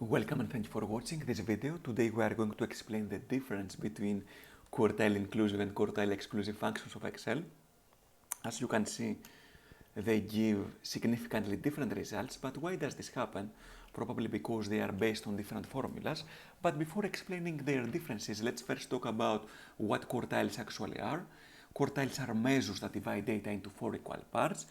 Welcome and thank you for watching this video. Today we are going to explain the difference between quartile inclusive and quartile exclusive functions of Excel. As you can see, they give significantly different results, but why does this happen? Probably because they are based on different formulas. But before explaining their differences, let's first talk about what quartiles actually are. Quartiles are measures that divide data into four equal parts.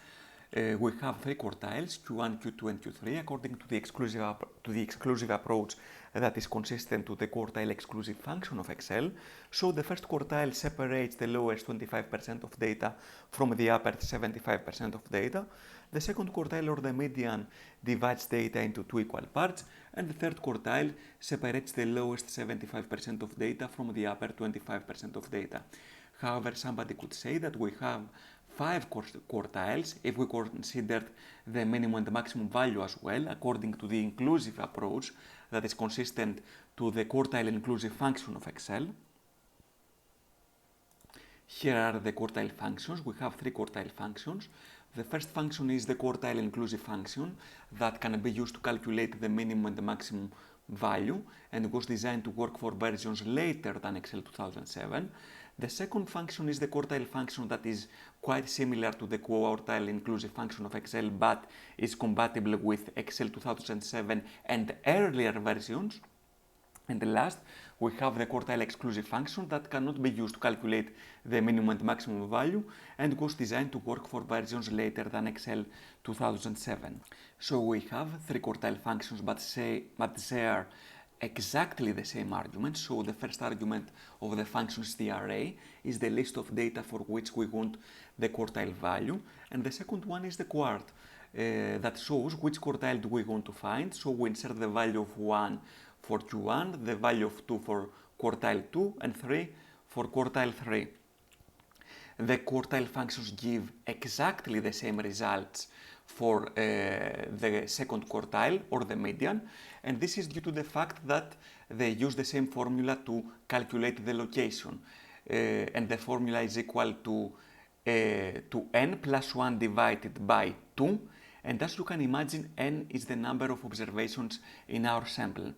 We have three quartiles, Q1, Q2 and Q3, according to the exclusive approach that is consistent to the quartile exclusive function of Excel. So the first quartile separates the lowest 25% of data from the upper 75% of data. The second quartile, or the median, divides data into two equal parts, and the third quartile separates the lowest 75% of data from the upper 25% of data. However, somebody could say that we have five quartiles if we considered the minimum and the maximum value as well, according to the inclusive approach that is consistent to the quartile inclusive function of Excel. Here are the quartile functions. We have three quartile functions. The first function is the quartile inclusive function that can be used to calculate the minimum and the maximum value and was designed to work for versions later than Excel 2007. The second function is the quartile function that is quite similar to the quartile inclusive function of Excel, but is compatible with Excel 2007 and earlier versions. And last, we have the quartile exclusive function that cannot be used to calculate the minimum and maximum value and was designed to work for versions later than Excel 2007. So we have three quartile functions but share exactly the same argument. So the first argument of the function is the array, is the list of data for which we want the quartile value, and the second one is the quart that shows which quartile do we want to find. So we insert the value of 1 for Q1, the value of 2 for quartile 2, and 3 for quartile 3. The quartile functions give exactly the same results for the second quartile or the median, and this is due to the fact that they use the same formula to calculate the location, and the formula is equal to n plus 1 divided by 2, and as you can imagine, n is the number of observations in our sample.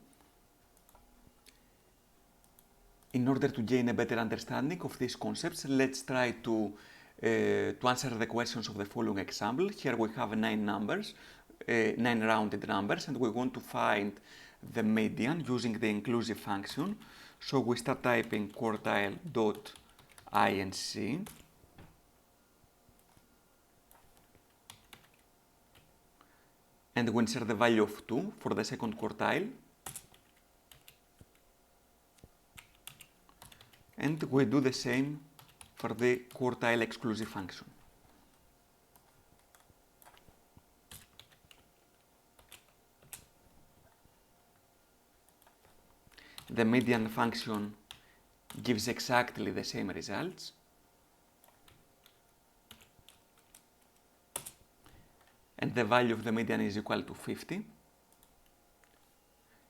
In order to gain a better understanding of these concepts, let's try to answer the questions of the following example. Here we have nine rounded numbers, and we want to find the median using the inclusive function. So we start typing quartile.inc, and we insert the value of 2 for the second quartile, and we do the same for the quartile exclusive function. The median function gives exactly the same results. And the value of the median is equal to 50.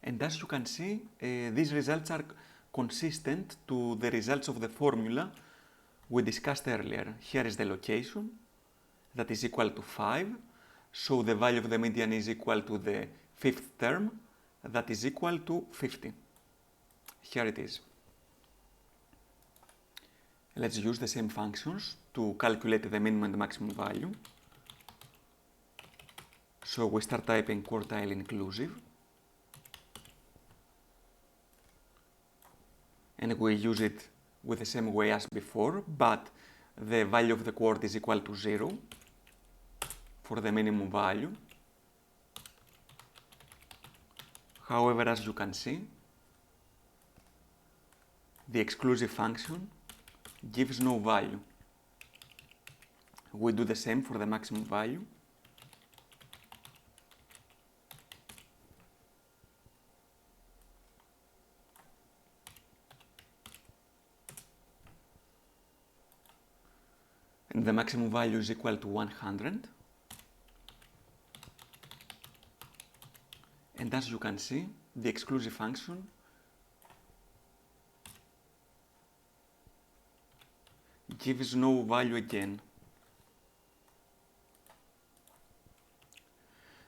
And as you can see, these results are consistent to the results of the formula we discussed earlier. Here is the location that is equal to 5. So the value of the median is equal to the fifth term that is equal to 50. Here it is. Let's use the same functions to calculate the minimum and maximum value. So we start typing quartile inclusive, and we use it with the same way as before, but the value of the quart is equal to 0 for the minimum value. However, as you can see, the exclusive function gives no value. We do the same for the maximum value. And the maximum value is equal to 100. And as you can see, the exclusive function gives no value again.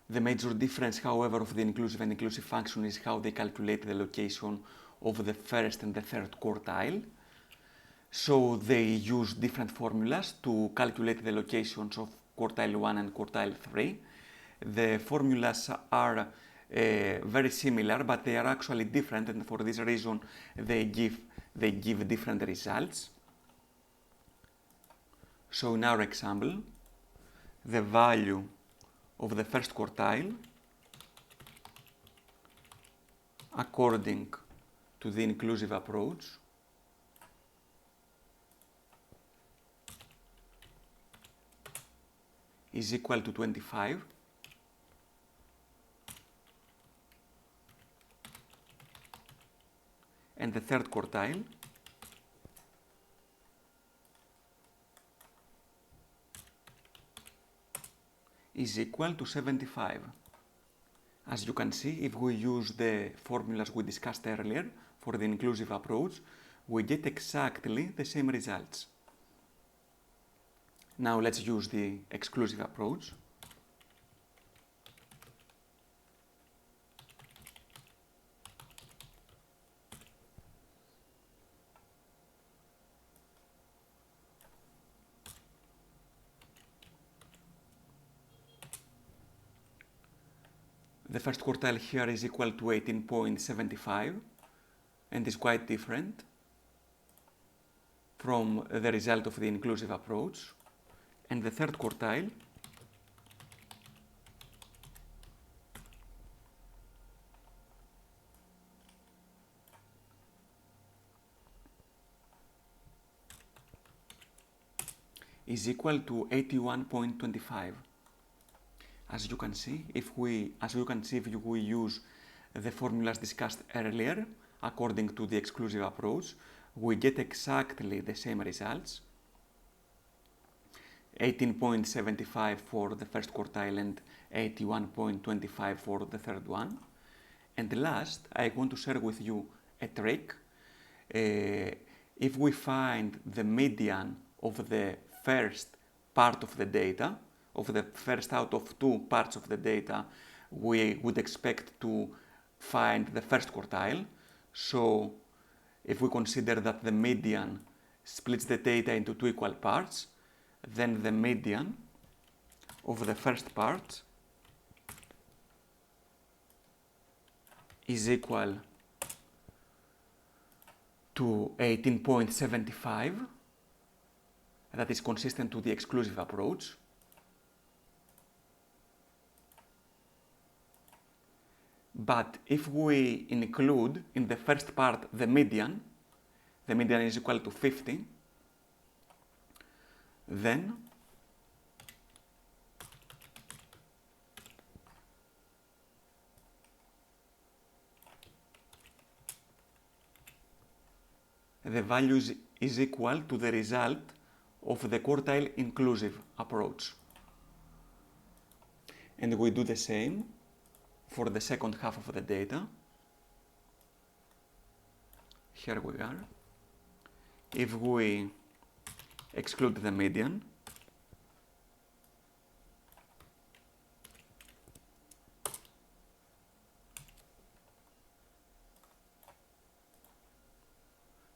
The major difference, however, of the inclusive and inclusive function is how they calculate the location of the first and the third quartile. So they use different formulas to calculate the locations of quartile 1 and quartile 3. The formulas are very similar, but they are actually different, and for this reason they give different results. So in our example, the value of the first quartile according to the inclusive approach is equal to 25, and the third quartile is equal to 75. As you can see, if we use the formulas we discussed earlier for the inclusive approach, we get exactly the same results. Now let's use the exclusive approach. The first quartile here is equal to 18.75 and is quite different from the result of the inclusive approach. And the third quartile is equal to 81.25. As you can see, if we use the formulas discussed earlier, according to the exclusive approach, we get exactly the same results. 18.75 for the first quartile and 81.25 for the third one. And last, I want to share with you a trick. If we find the median of the first part of the data, of the first out of two parts of the data, we would expect to find the first quartile. So if we consider that the median splits the data into two equal parts, then the median of the first part is equal to 18.75, that is consistent to the exclusive approach. But if we include in the first part the median is equal to 50, then the value is equal to the result of the quartile inclusive approach. And we do the same for the second half of the data. Here we are. If we exclude the median,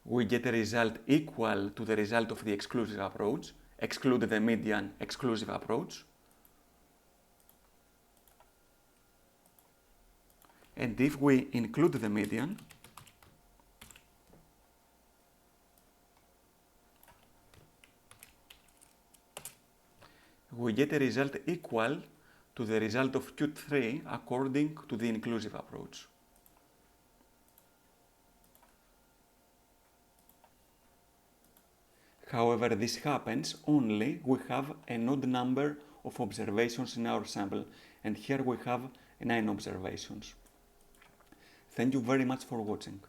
we get a result equal to the result of the exclusive approach, exclude the median, exclusive approach. And if we include the median, we get a result equal to the result of Q3 according to the inclusive approach. However, this happens only we have an odd number of observations in our sample, and here we have 9 observations. Thank you very much for watching.